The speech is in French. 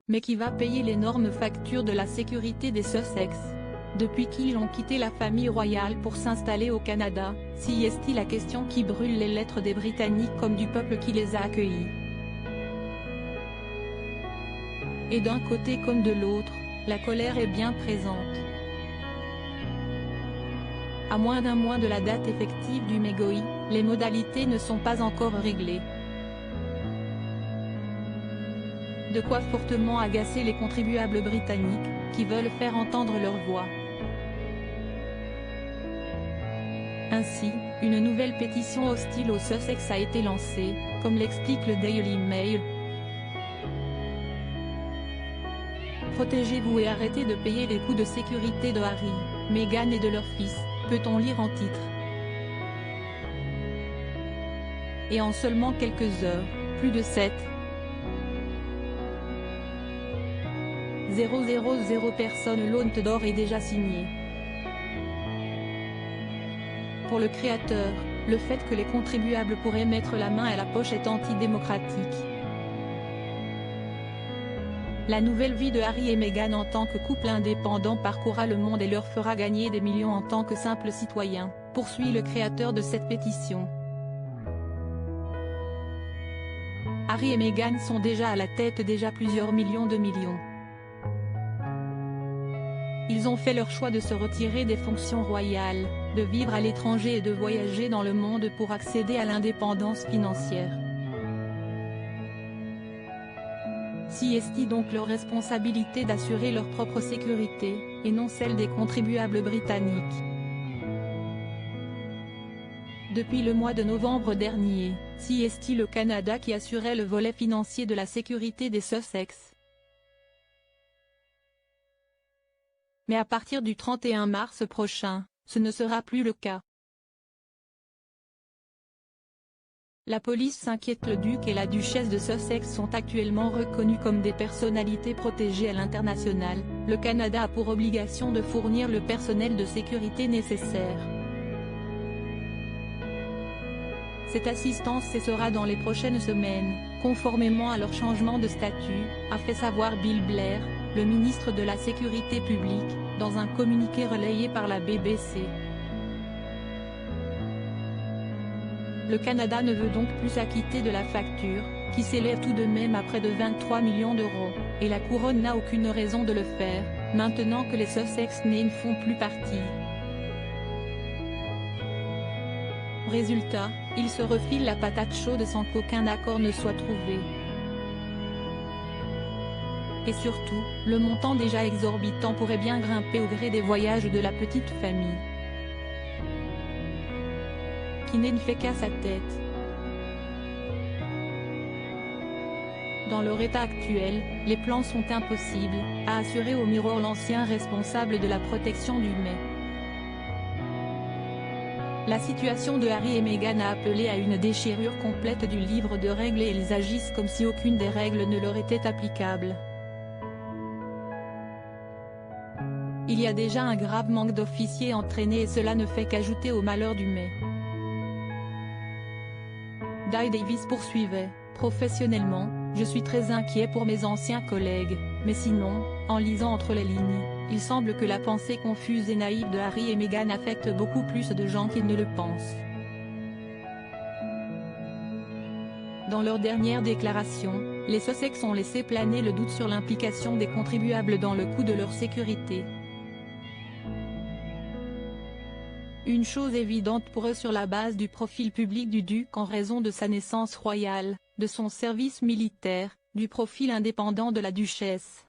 mais qui va payer l'énorme facture de la sécurité des Sussex? Depuis qu'ils ont quitté la famille royale pour s'installer au Canada, si est-il la question qui brûle les lettres des Britanniques comme du peuple qui les a accueillis. Et d'un côté comme de l'autre, la colère est bien présente. À moins d'un mois de la date effective du MEGOI, les modalités ne sont pas encore réglées. De quoi fortement agacer les contribuables britanniques, qui veulent faire entendre leur voix. Ainsi, une nouvelle pétition hostile aux Sussex a été lancée, comme l'explique le Daily Mail. Protégez-vous et arrêtez de payer les coûts de sécurité de Harry, Meghan et de leur fils, peut-on lire en titre. Et en seulement quelques heures, plus de 7,000 personnes, l'hôte d'or est déjà signé. Pour le créateur, le fait que les contribuables pourraient mettre la main à la poche est antidémocratique. La nouvelle vie de Harry et Meghan en tant que couple indépendant parcourra le monde et leur fera gagner des millions en tant que simples citoyens, poursuit le créateur de cette pétition. Harry et Meghan sont déjà à la tête déjà plusieurs millions de millions. Ils ont fait leur choix de se retirer des fonctions royales, de vivre à l'étranger et de voyager dans le monde pour accéder à l'indépendance financière. Si est donc leur responsabilité d'assurer leur propre sécurité, et non celle des contribuables britanniques. Depuis le mois de novembre dernier, si est le Canada qui assurait le volet financier de la sécurité des Sussex. Mais à partir du 31 mars prochain, ce ne sera plus le cas. La police s'inquiète. Le duc et la duchesse de Sussex sont actuellement reconnus comme des personnalités protégées à l'international. Le Canada a pour obligation de fournir le personnel de sécurité nécessaire. Cette assistance cessera dans les prochaines semaines, conformément à leur changement de statut, a fait savoir Bill Blair, le ministre de la Sécurité publique, dans un communiqué relayé par la BBC. Le Canada ne veut donc plus s'acquitter de la facture, qui s'élève tout de même à près de 23 millions d'euros, et la couronne n'a aucune raison de le faire, maintenant que les Sussex ne font plus partie. Résultat, ils se refilent la patate chaude sans qu'aucun accord ne soit trouvé. Et surtout, le montant déjà exorbitant pourrait bien grimper au gré des voyages de la petite famille, qui ne fait qu'à sa tête. Dans leur état actuel, les plans sont impossibles, a assuré au Mirror l'ancien responsable de la protection du Mai. La situation de Harry et Meghan a appelé à une déchirure complète du livre de règles et ils agissent comme si aucune des règles ne leur était applicable. Il y a déjà un grave manque d'officiers entraînés et cela ne fait qu'ajouter au malheur du Mai. Di Davis poursuivait, professionnellement, je suis très inquiet pour mes anciens collègues, mais sinon, en lisant entre les lignes, il semble que la pensée confuse et naïve de Harry et Meghan affecte beaucoup plus de gens qu'ils ne le pensent. Dans leur dernière déclaration, les Sussex ont laissé planer le doute sur l'implication des contribuables dans le coût de leur sécurité. Une chose évidente pour eux sur la base du profil public du duc en raison de sa naissance royale, de son service militaire, du profil indépendant de la duchesse.